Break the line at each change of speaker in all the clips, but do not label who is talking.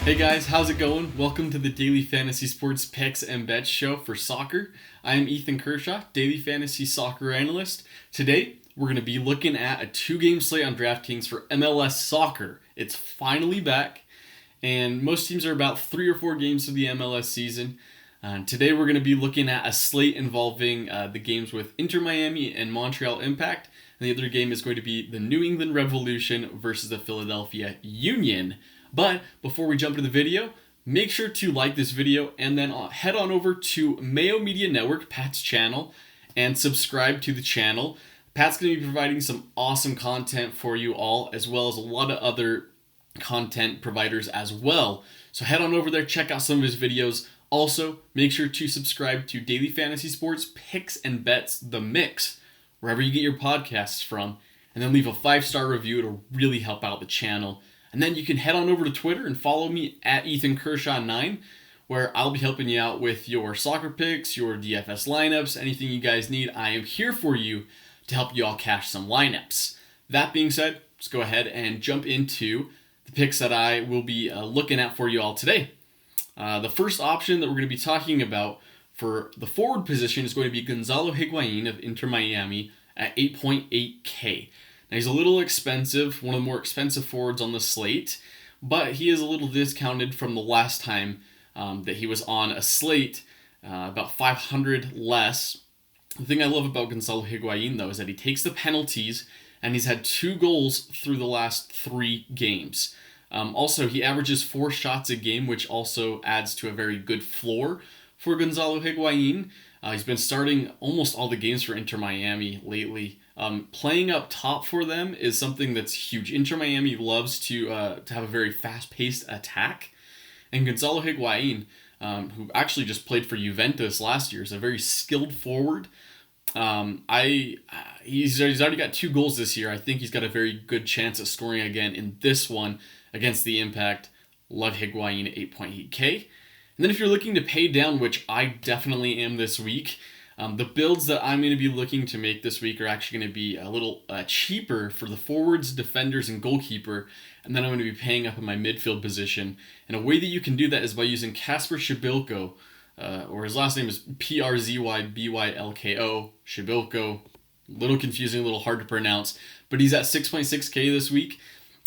Hey guys, how's it going? Welcome to the Daily Fantasy Sports Picks and Bets Show for soccer. I am Ethan Kershaw, Daily Fantasy Soccer Analyst. Today, we're going to be looking at a two-game slate on DraftKings for MLS Soccer. It's finally back, and most teams are about 3 or 4 games of the MLS season. Today, we're going to be looking at a slate involving the games with Inter Miami and Montreal Impact, and the other game is going to be the New England Revolution versus the Philadelphia Union. But before we jump into the video, make sure to like this video and then head on over to Mayo Media Network, Pat's channel, and subscribe to the channel. Pat's going to be providing some awesome content for you all, as well as a lot of other content providers as well. So head on over there, check out some of his videos. Also, make sure to subscribe to Daily Fantasy Sports Picks and Bets, The Mix, wherever you get your podcasts from, and then leave a 5-star review. It'll really help out the channel. And then you can head on over to Twitter and follow me at Ethan Kershaw9, where I'll be helping you out with your soccer picks, your DFS lineups, anything you guys need. I am here for you to help you all cash some lineups. That being said, let's go ahead and jump into the picks that I will be looking at for you all today. The first option that we're going to be talking about for the forward position is going to be Gonzalo Higuain of Inter Miami at 8.8K. Now, he's a little expensive, one of the more expensive forwards on the slate, but he is a little discounted from the last time that he was on a slate, about 500 less. The thing I love about Gonzalo Higuain, though, is that he takes the penalties, and he's had 2 goals through the last 3 games. Also, he averages 4 shots a game, which also adds to a very good floor for Gonzalo Higuain. He's been starting almost all the games for Inter Miami lately. Playing up top for them is something that's huge. Inter Miami loves to have a very fast-paced attack, and Gonzalo Higuain, who actually just played for Juventus last year, is a very skilled forward. He's already got 2 goals this year. I think he's got a very good chance at scoring again in this one against the Impact. Love Higuain at 8.8K. And then if you're looking to pay down, which I definitely am this week, the builds that I'm going to be looking to make this week are actually going to be a little cheaper for the forwards, defenders, and goalkeeper, and then I'm going to be paying up in my midfield position. And a way that you can do that is by using Kacper Przybylko, or his last name is Przybylko, Przybylko. A little confusing, a little hard to pronounce, but he's at 6.6K this week.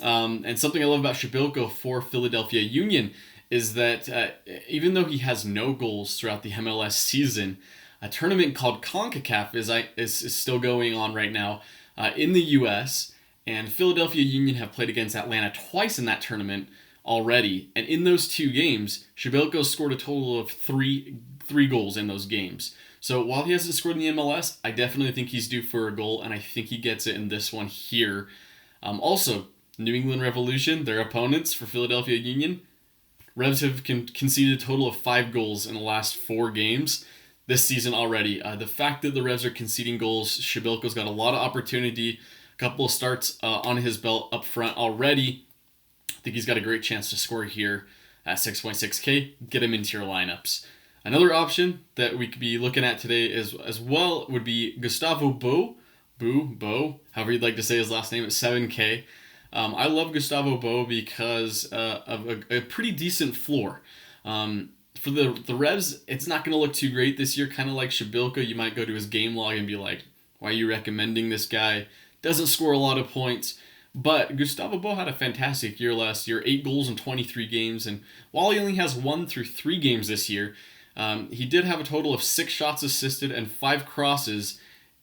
And something I love about Przybylko for Philadelphia Union is that even though he has no goals throughout the MLS season, a tournament called CONCACAF is still going on right now in the U.S., and Philadelphia Union have played against Atlanta twice in that tournament already, and in those 2 games, Przybylko scored a total of three goals in those games. So while he hasn't scored in the MLS, I definitely think he's due for a goal, and I think he gets it in this one here. Also, New England Revolution, their opponents for Philadelphia Union, Revs have conceded a total of 5 goals in the last 4 games this season already. The fact that the Revs are conceding goals, Przybylko's got a lot of opportunity, a couple of starts on his belt up front already. I think he's got a great chance to score here at 6.6K. Get him into your lineups. Another option that we could be looking at today as well would be Gustavo Bo, however you'd like to say his last name, at 7K. I love Gustavo Bo because of a pretty decent floor. For the Revs, it's not going to look too great this year. Kind of like Przybylko, you might go to his game log and be like, why are you recommending this guy? Doesn't score a lot of points. But Gustavo Bo had a fantastic year last year, 8 goals in 23 games. And while he only has 1 through 3 games this year, he did have a total of 6 shots assisted and 5 crosses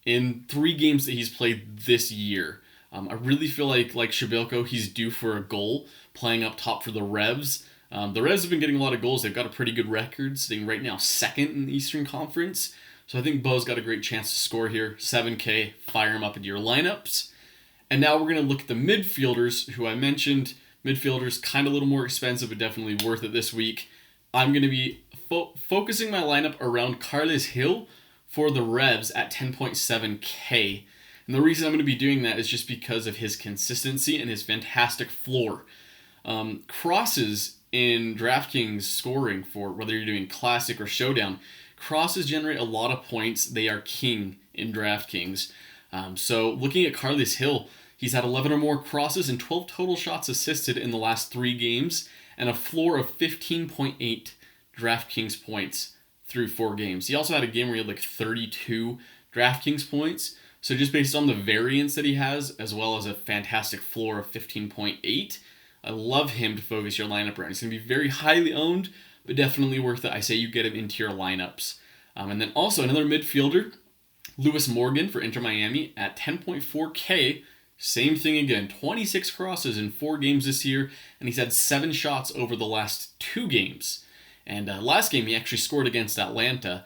in 3 games that he's played this year. I really feel like Przybylko, he's due for a goal playing up top for the Revs. The Revs have been getting a lot of goals. They've got a pretty good record, sitting right now 2nd in the Eastern Conference. So I think Bo's got a great chance to score here. 7K, fire him up into your lineups. And now we're going to look at the midfielders, who I mentioned. Midfielders, kind of a little more expensive, but definitely worth it this week. I'm going to be focusing my lineup around Carles Gil for the Revs at 10.7K. And the reason I'm going to be doing that is just because of his consistency and his fantastic floor. Crosses in DraftKings scoring, for whether you're doing Classic or Showdown, crosses generate a lot of points. They are king in DraftKings. So looking at Carles Gil, he's had 11 or more crosses and 12 total shots assisted in the last 3 games. and a floor of 15.8 DraftKings points through 4 games. He also had a game where he had like 32 DraftKings points. So just based on the variance that he has, as well as a fantastic floor of 15.8, I love him to focus your lineup around. He's going to be very highly owned, but definitely worth it. I say you get him into your lineups. And then also another midfielder, Lewis Morgan for Inter Miami at 10.4K. Same thing again, 26 crosses in 4 games this year, and he's had 7 shots over the last 2 games. And last game he actually scored against Atlanta.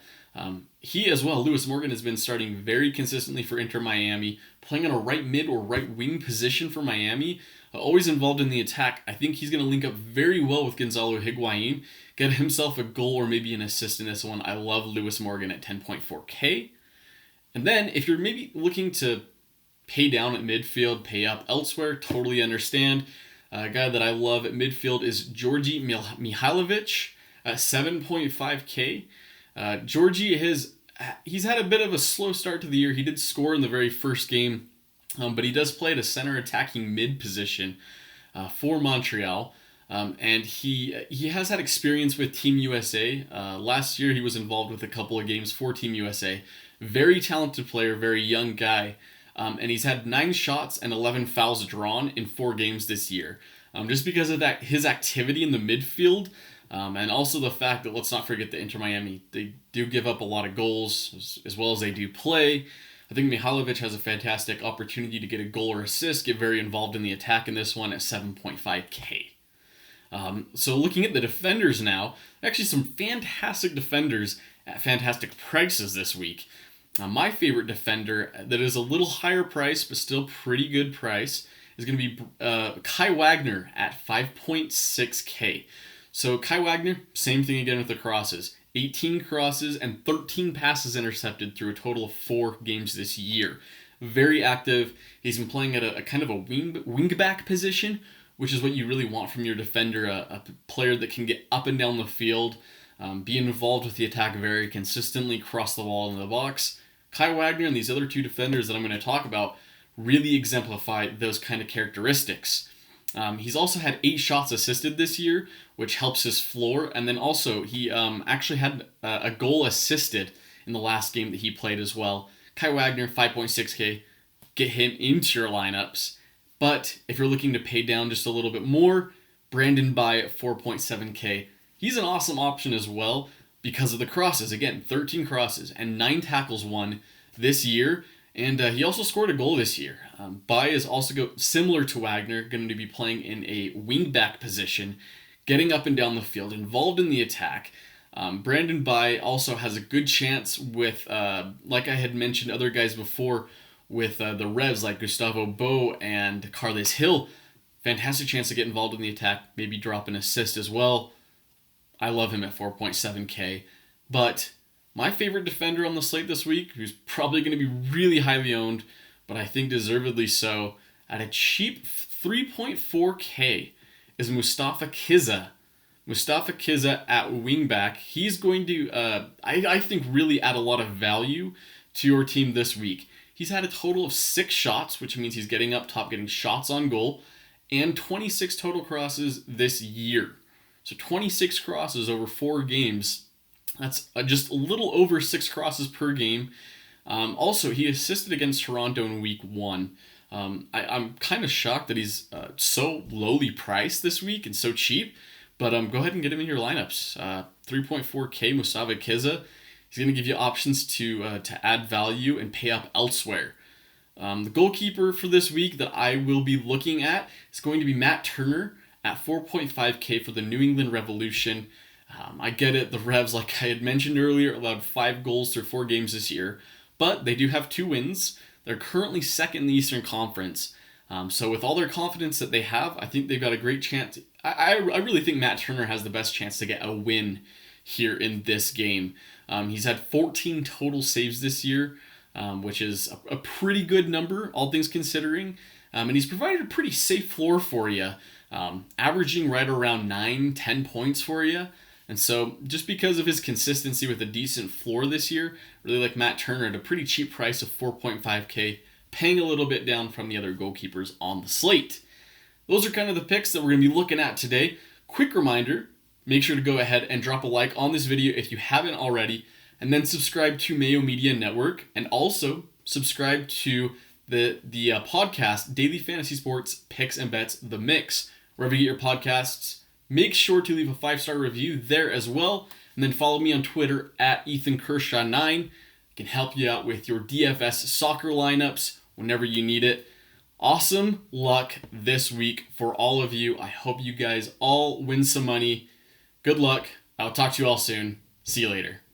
He as well, Lewis Morgan, has been starting very consistently for Inter Miami, playing on a right mid or right wing position for Miami, always involved in the attack. I think he's going to link up very well with Gonzalo Higuain, get himself a goal or maybe an assist in this one. I love Lewis Morgan at 10.4K. And then if you're maybe looking to pay down at midfield, pay up elsewhere, totally understand. A guy that I love at midfield is Georgi Mihailovic at 7.5K. Georgie, he's had a bit of a slow start to the year. He did score in the very first game, but he does play at a center attacking mid position for Montreal. And he has had experience with Team USA. Last year he was involved with a couple of games for Team USA. Very talented player, very young guy. And he's had 9 shots and 11 fouls drawn in 4 games this year. Just because of that, his activity in the midfield, and also the fact that, let's not forget that Inter Miami, they do give up a lot of goals as well as they do play. I think Mihailovic has a fantastic opportunity to get a goal or assist, get very involved in the attack in this one at 7.5K. So looking at the defenders now, actually some fantastic defenders at fantastic prices this week. My favorite defender that is a little higher price but still pretty good price is going to be Kai Wagner at 5.6K. So Kai Wagner, same thing again with the crosses. 18 crosses and 13 passes intercepted through a total of 4 games this year. Very active. He's been playing at a kind of a wingback position, which is what you really want from your defender, a player that can get up and down the field, be involved with the attack very consistently, cross the wall in the box. Kai Wagner and these other 2 defenders that I'm going to talk about really exemplify those kind of characteristics. He's also had 8 shots assisted this year, which helps his floor. And then also, he actually had a goal assisted in the last game that he played as well. Kai Wagner, 5.6K. Get him into your lineups. But if you're looking to pay down just a little bit more, Brandon By at 4.7K. He's an awesome option as well because of the crosses. Again, 13 crosses and 9 tackles won this year. And he also scored a goal this year. By is also similar to Wagner, going to be playing in a wingback position, getting up and down the field, involved in the attack. Brandon By also has a good chance with, like I had mentioned other guys before, with the Revs like Gustavo Bo and Carles Hill. Fantastic chance to get involved in the attack, maybe drop an assist as well. I love him at 4.7K. But my favorite defender on the slate this week, who's probably going to be really highly owned, but I think deservedly so, at a cheap 3.4K, is Mustafa Kiza. Mustafa Kiza at wingback. He's going to, I think, really add a lot of value to your team this week. He's had a total of 6 shots, which means he's getting up top, getting shots on goal, and 26 total crosses this year. So 26 crosses over 4 games. That's just a little over 6 crosses per game. Also, he assisted against Toronto in week 1. I'm kind of shocked that he's so lowly priced this week and so cheap, but go ahead and get him in your lineups. 3.4K Mustafa Kiza. He's going to give you options to add value and pay up elsewhere. The goalkeeper for this week that I will be looking at is going to be Matt Turner at 4.5K for the New England Revolution. I get it, the Revs, like I had mentioned earlier, allowed 5 goals through 4 games this year, but they do have 2 wins. They're currently second in the Eastern Conference. So with all their confidence that they have, I think they've got a great chance. I really think Matt Turner has the best chance to get a win here in this game. He's had 14 total saves this year, which is a pretty good number, all things considering. And he's provided a pretty safe floor for you, averaging right around 9-10 points for you. And so just because of his consistency with a decent floor this year, really like Matt Turner at a pretty cheap price of 4.5K, paying a little bit down from the other goalkeepers on the slate. Those are kind of the picks that we're going to be looking at today. Quick reminder, make sure to go ahead and drop a like on this video if you haven't already, and then subscribe to Mayo Media Network, and also subscribe to the podcast, Daily Fantasy Sports Picks and Bets, The Mix, wherever you get your podcasts. Make sure to leave a 5-star review there as well, and then follow me on Twitter at EthanKershaw9. I can help you out with your DFS soccer lineups whenever you need it. Awesome luck this week for all of you. I hope you guys all win some money. Good luck. I'll talk to you all soon. See you later.